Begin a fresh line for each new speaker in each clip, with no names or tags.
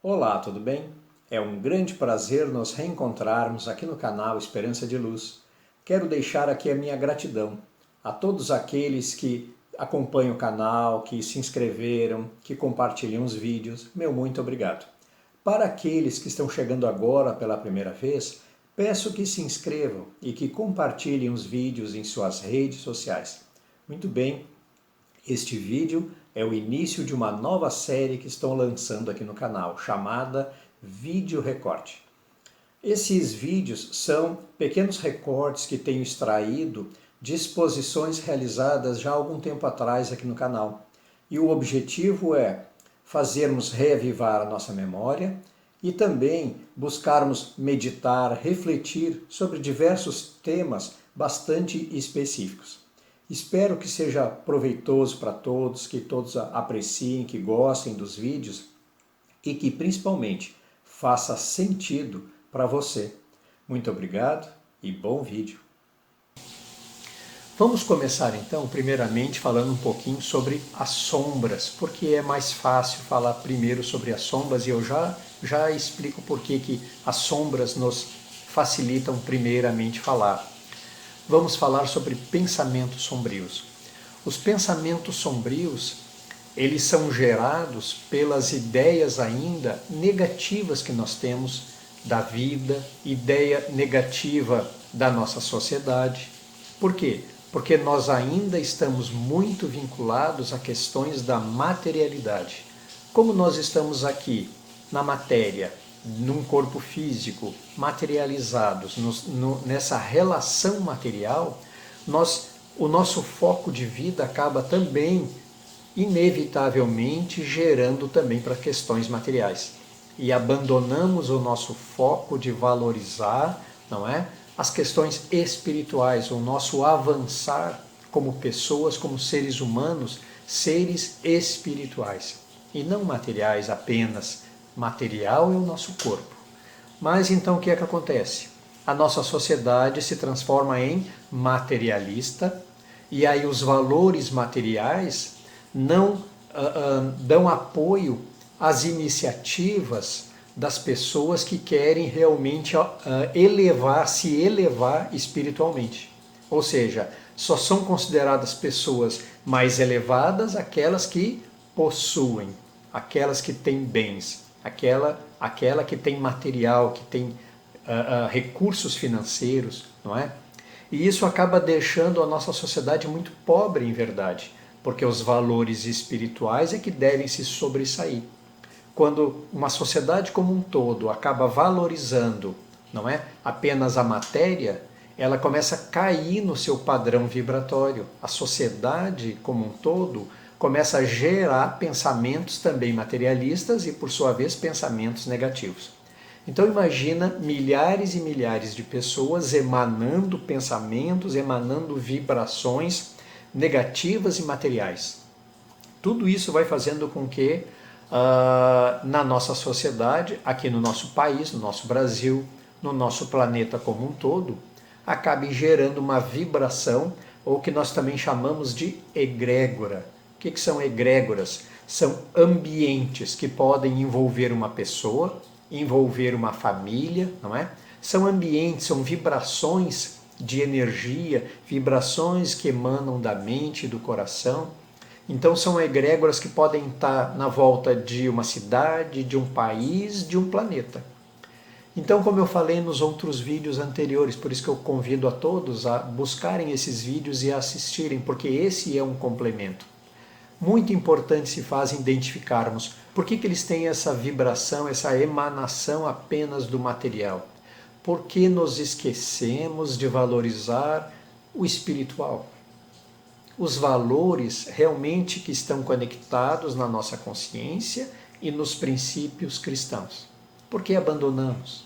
Olá, tudo bem? É um grande prazer nos reencontrarmos aqui no canal Esperança de Luz. Quero deixar aqui a minha gratidão a todos aqueles que acompanham o canal, que se inscreveram, que compartilham os vídeos. Meu muito obrigado. Para aqueles que estão chegando agora pela primeira vez, peço que se inscrevam e que compartilhem os vídeos em suas redes sociais. Muito bem, este vídeo é o início de uma nova série que estou lançando aqui no canal, chamada Vídeo Recorte. Esses vídeos são pequenos recortes que tenho extraído de exposições realizadas já há algum tempo atrás aqui no canal. E o objetivo é fazermos reavivar a nossa memória e também buscarmos meditar, refletir sobre diversos temas bastante específicos. Espero que seja proveitoso para todos, que todos apreciem, que gostem dos vídeos e que principalmente faça sentido para você. Muito obrigado e bom vídeo. Vamos começar então, primeiramente, falando um pouquinho sobre as sombras, porque é mais fácil falar primeiro sobre as sombras e eu já explico por que as sombras nos facilitam primeiramente falar. Vamos falar sobre pensamentos sombrios. Os pensamentos sombrios, eles são gerados pelas ideias ainda negativas que nós temos da vida, ideia negativa da nossa sociedade. Por quê? Porque nós ainda estamos muito vinculados a questões da materialidade. Como nós estamos aqui na matéria, num corpo físico, materializados, nessa relação material, o nosso foco de vida acaba também, inevitavelmente, gerando também para questões materiais. E abandonamos o nosso foco de valorizar, não é? As questões espirituais, o nosso avançar como pessoas, como seres humanos, seres espirituais, e não materiais apenas. Material é o nosso corpo. Mas então o que é que acontece? A nossa sociedade se transforma em materialista e aí os valores materiais não dão apoio às iniciativas das pessoas que querem realmente se elevar espiritualmente. Ou seja, só são consideradas pessoas mais elevadas aquelas que possuem, aquelas que têm bens, aquela que tem material, que tem recursos financeiros, não é? E isso acaba deixando a nossa sociedade muito pobre, em verdade, porque os valores espirituais é que devem se sobressair. Quando uma sociedade como um todo acaba valorizando, não é, apenas a matéria, ela começa a cair no seu padrão vibratório. A sociedade como um todo começa a gerar pensamentos também materialistas e, por sua vez, pensamentos negativos. Então imagina milhares e milhares de pessoas emanando pensamentos, emanando vibrações negativas e materiais. Tudo isso vai fazendo com que na nossa sociedade, aqui no nosso país, no nosso Brasil, no nosso planeta como um todo, acabe gerando uma vibração, ou que nós também chamamos de egrégora. O que são egrégoras? São ambientes que podem envolver uma pessoa, envolver uma família, não é? São ambientes, são vibrações de energia, vibrações que emanam da mente e do coração. Então são egrégoras que podem estar na volta de uma cidade, de um país, de um planeta. Então, como eu falei nos outros vídeos anteriores, por isso que eu convido a todos a buscarem esses vídeos e a assistirem, porque esse é um complemento. Muito importante se faz identificarmos por que eles têm essa vibração, essa emanação apenas do material. Porque nos esquecemos de valorizar o espiritual. Os valores realmente que estão conectados na nossa consciência e nos princípios cristãos. Por que abandonamos?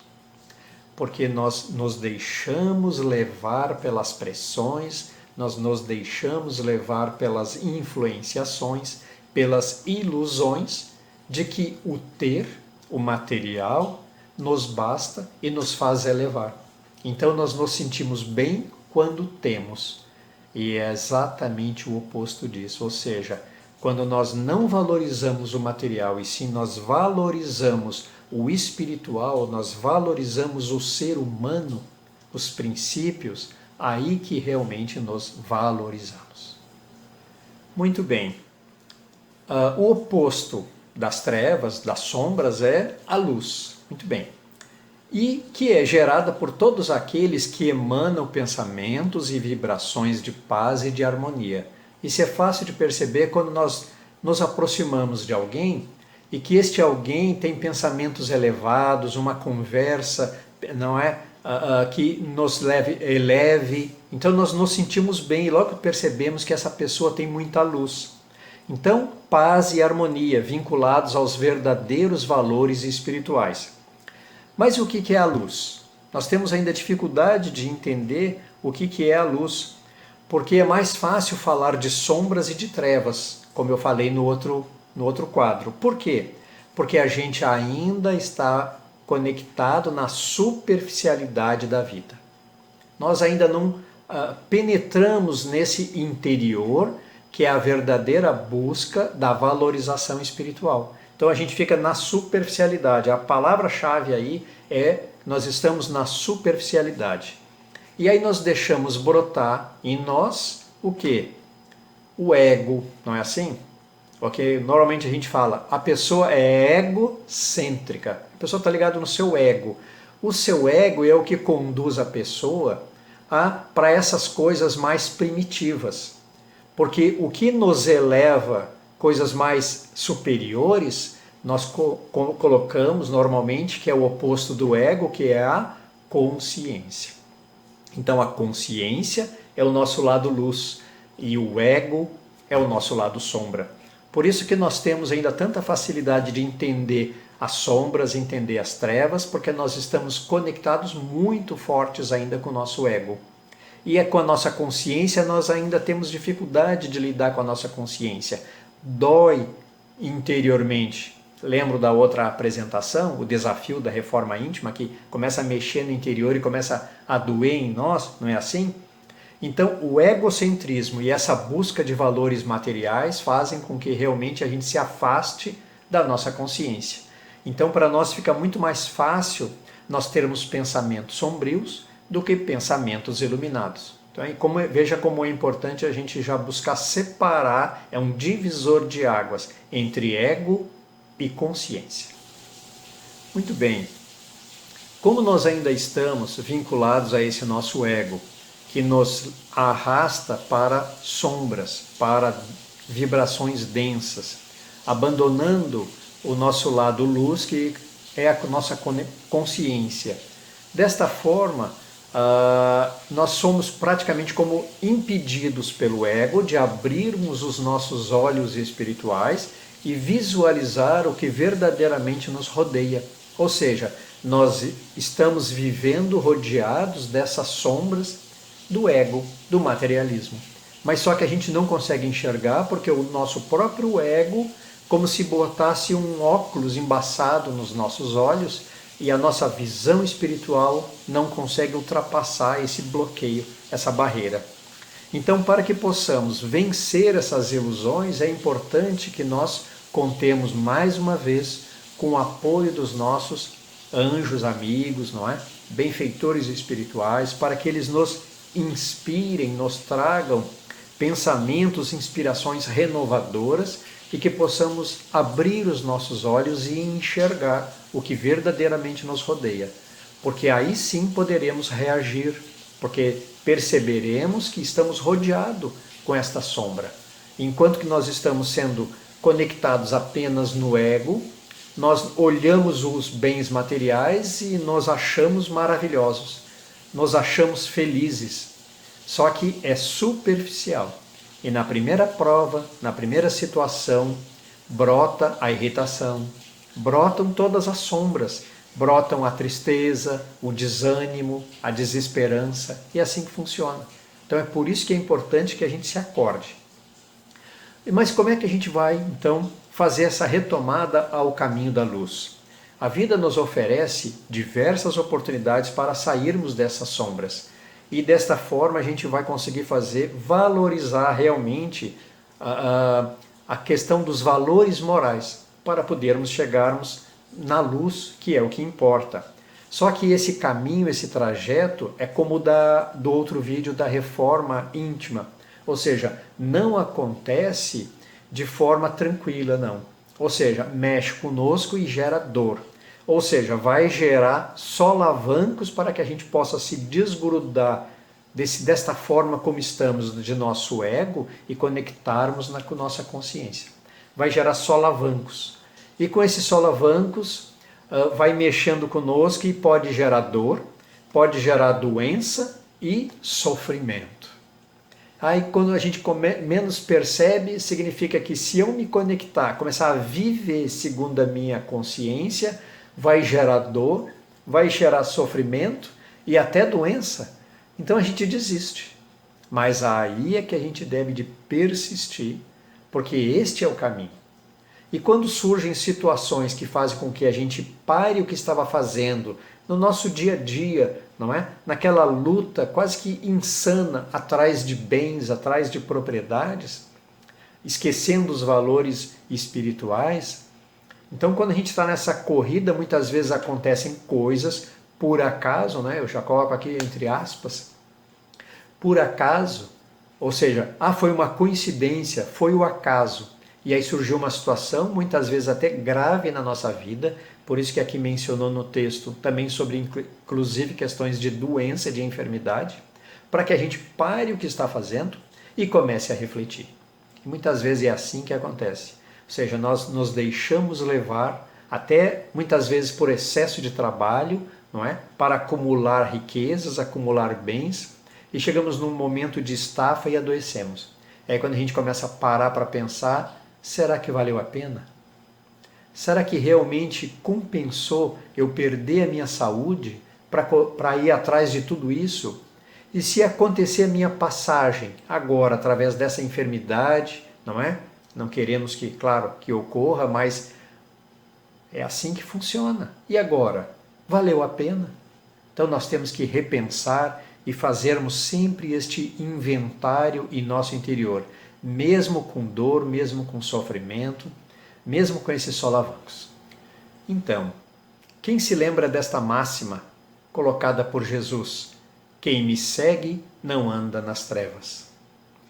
Porque nós nos deixamos levar pelas pressões, nós nos deixamos levar pelas influenciações, pelas ilusões de que o ter, o material, nos basta e nos faz elevar. Então nós nos sentimos bem quando temos. E é exatamente o oposto disso, ou seja, quando nós não valorizamos o material e sim nós valorizamos o espiritual, nós valorizamos o ser humano, os princípios, aí que realmente nos valorizamos. Muito bem. O oposto das trevas, das sombras, é a luz. Muito bem. E que é gerada por todos aqueles que emanam pensamentos e vibrações de paz e de harmonia. Isso é fácil de perceber quando nós nos aproximamos de alguém e que este alguém tem pensamentos elevados, uma conversa, não é, que nos eleve. Então nós nos sentimos bem e logo percebemos que essa pessoa tem muita luz. Então, paz e harmonia vinculados aos verdadeiros valores espirituais. Mas o que é a luz? Nós temos ainda dificuldade de entender o que é a luz, porque é mais fácil falar de sombras e de trevas, como eu falei no outro quadro. Por quê? Porque a gente ainda está conectado na superficialidade da vida. Nós ainda não penetramos nesse interior, que é a verdadeira busca da valorização espiritual. Então a gente fica na superficialidade. A palavra-chave aí é nós estamos na superficialidade. E aí nós deixamos brotar em nós o quê? O ego, não é assim? Ok? Normalmente a gente fala, a pessoa é egocêntrica. A pessoa está ligada no seu ego. O seu ego é o que conduz a pessoa para essas coisas mais primitivas. Porque o que nos eleva, coisas mais superiores, nós colocamos normalmente, que é o oposto do ego, que é a consciência. Então a consciência é o nosso lado luz e o ego é o nosso lado sombra. Por isso que nós temos ainda tanta facilidade de entender as sombras, entender as trevas, porque nós estamos conectados muito fortes ainda com o nosso ego. E com a nossa consciência nós ainda temos dificuldade de lidar com a nossa consciência. Dói interiormente. Lembro da outra apresentação, o desafio da reforma íntima, que começa a mexer no interior e começa a doer em nós, não é assim? Então, o egocentrismo e essa busca de valores materiais fazem com que realmente a gente se afaste da nossa consciência. Então, para nós fica muito mais fácil nós termos pensamentos sombrios do que pensamentos iluminados. Então, veja como é importante a gente já buscar separar, é um divisor de águas entre ego e consciência. Muito bem. Como nós ainda estamos vinculados a esse nosso ego, que nos arrasta para sombras, para vibrações densas, abandonando o nosso lado luz, que é a nossa consciência. Desta forma, nós somos praticamente como impedidos pelo ego de abrirmos os nossos olhos espirituais e visualizar o que verdadeiramente nos rodeia. Ou seja, nós estamos vivendo rodeados dessas sombras do ego, do materialismo. Mas só que a gente não consegue enxergar porque o nosso próprio ego, como se botasse um óculos embaçado nos nossos olhos, e a nossa visão espiritual não consegue ultrapassar esse bloqueio, essa barreira. Então, para que possamos vencer essas ilusões, é importante que nós contemos mais uma vez com o apoio dos nossos anjos amigos, não é? Benfeitores espirituais, para que eles nos inspirem, nos tragam pensamentos, inspirações renovadoras e que possamos abrir os nossos olhos e enxergar o que verdadeiramente nos rodeia. Porque aí sim poderemos reagir, porque perceberemos que estamos rodeados com esta sombra. Enquanto que nós estamos sendo conectados apenas no ego, nós olhamos os bens materiais e nos achamos maravilhosos, nos achamos felizes. Só que é superficial. E na primeira prova, na primeira situação, brota a irritação, brotam todas as sombras, brotam a tristeza, o desânimo, a desesperança, e é assim que funciona. Então é por isso que é importante que a gente se acorde. Mas como é que a gente vai, então, fazer essa retomada ao caminho da luz? A vida nos oferece diversas oportunidades para sairmos dessas sombras. E desta forma a gente vai conseguir valorizar realmente a questão dos valores morais, para podermos chegarmos na luz, que é o que importa. Só que esse caminho, esse trajeto, é como o do outro vídeo da reforma íntima. Ou seja, não acontece de forma tranquila, não. Ou seja, mexe conosco e gera dor. Ou seja, vai gerar solavancos para que a gente possa se desgrudar desta forma como estamos, de nosso ego, e conectarmos com nossa consciência. Vai gerar solavancos. E com esses solavancos, vai mexendo conosco e pode gerar dor, pode gerar doença e sofrimento. Aí quando a gente menos percebe, significa que se eu me conectar, começar a viver segundo a minha consciência, vai gerar dor, vai gerar sofrimento e até doença. Então a gente desiste. Mas aí é que a gente deve de persistir, porque este é o caminho. E quando surgem situações que fazem com que a gente pare o que estava fazendo no nosso dia a dia, não é? Naquela luta quase que insana atrás de bens, atrás de propriedades, esquecendo os valores espirituais. Então, quando a gente está nessa corrida, muitas vezes acontecem coisas por acaso, né? Eu já coloco aqui entre aspas, por acaso, ou seja, foi uma coincidência, foi o acaso. E aí surgiu uma situação, muitas vezes até grave na nossa vida, por isso que aqui mencionou no texto também sobre, inclusive, questões de doença, de enfermidade, para que a gente pare o que está fazendo e comece a refletir. E muitas vezes é assim que acontece. Ou seja, nós nos deixamos levar, até muitas vezes por excesso de trabalho, não é? Para acumular riquezas, acumular bens, e chegamos num momento de estafa e adoecemos. Aí quando a gente começa a parar para pensar, será que valeu a pena? Será que realmente compensou eu perder a minha saúde para ir atrás de tudo isso? E se acontecer a minha passagem agora, através dessa enfermidade, não é? Não queremos que, claro, que ocorra, mas é assim que funciona. E agora? Valeu a pena? Então nós temos que repensar e fazermos sempre este inventário em nosso interior, mesmo com dor, mesmo com sofrimento, mesmo com esses solavancos. Então, quem se lembra desta máxima colocada por Jesus? Quem me segue não anda nas trevas.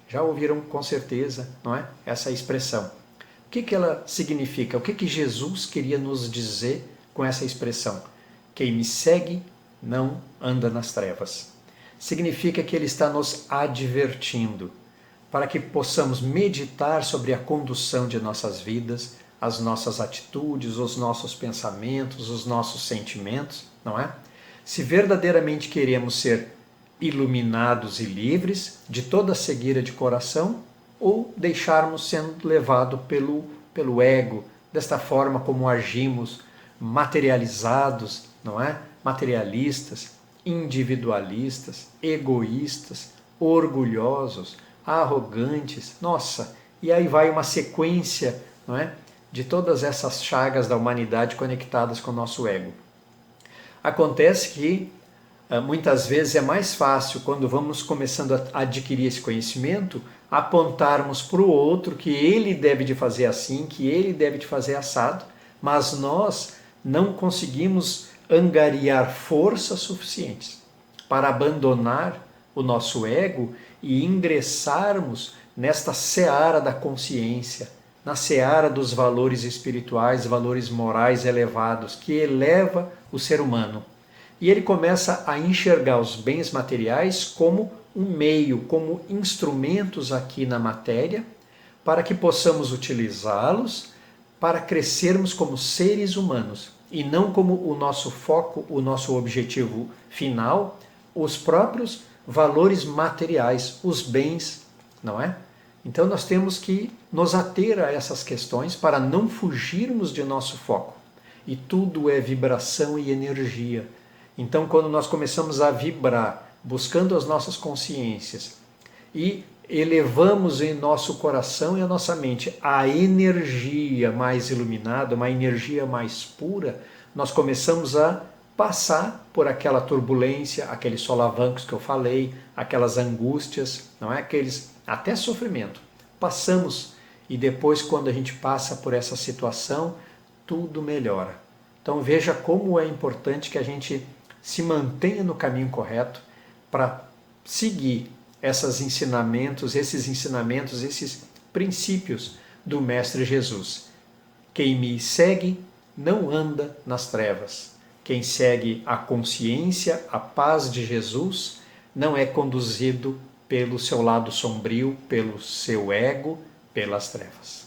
Já ouviram com certeza, não é? Essa expressão. O que ela significa? O que Jesus queria nos dizer com essa expressão? Quem me segue não anda nas trevas. Significa que ele está nos advertindo para que possamos meditar sobre a condução de nossas vidas, as nossas atitudes, os nossos pensamentos, os nossos sentimentos, não é? Se verdadeiramente queremos ser iluminados e livres de toda cegueira de coração, ou deixarmos sendo levado pelo ego, desta forma como agimos, materializados, não é? Materialistas, individualistas, egoístas, orgulhosos, arrogantes. Nossa, e aí vai uma sequência, não é? De todas essas chagas da humanidade conectadas com o nosso ego. Acontece que muitas vezes é mais fácil, quando vamos começando a adquirir esse conhecimento, apontarmos para o outro que ele deve de fazer assim, que ele deve de fazer assado, mas nós não conseguimos angariar forças suficientes para abandonar o nosso ego e ingressarmos nesta seara da consciência, na seara dos valores espirituais, valores morais elevados, que eleva o ser humano. E ele começa a enxergar os bens materiais como um meio, como instrumentos aqui na matéria, para que possamos utilizá-los para crescermos como seres humanos, e não como o nosso foco, o nosso objetivo final, os próprios valores materiais, os bens, não é? Então nós temos que nos ater a essas questões para não fugirmos de nosso foco. E tudo é vibração e energia. Então quando nós começamos a vibrar, buscando as nossas consciências e elevamos em nosso coração e a nossa mente a energia mais iluminada, uma energia mais pura, nós começamos a passar por aquela turbulência, aqueles solavancos que eu falei, aquelas angústias, não é? Aqueles até sofrimento. Passamos e depois, quando a gente passa por essa situação, tudo melhora. Então veja como é importante que a gente se mantenha no caminho correto para seguir esses ensinamentos, esses princípios do Mestre Jesus. Quem me segue não anda nas trevas. Quem segue a consciência, a paz de Jesus, não é conduzido pelo seu lado sombrio, pelo seu ego, pelas trevas.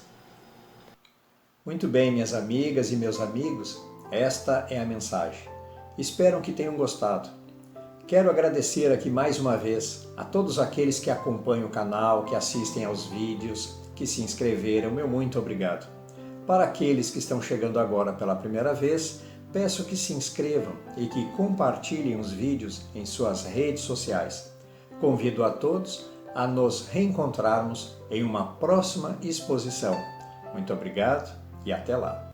Muito bem, minhas amigas e meus amigos, esta é a mensagem. Espero que tenham gostado. Quero agradecer aqui mais uma vez a todos aqueles que acompanham o canal, que assistem aos vídeos, que se inscreveram. Meu muito obrigado. Para aqueles que estão chegando agora pela primeira vez, peço que se inscrevam e que compartilhem os vídeos em suas redes sociais. Convido a todos a nos reencontrarmos em uma próxima exposição. Muito obrigado e até lá!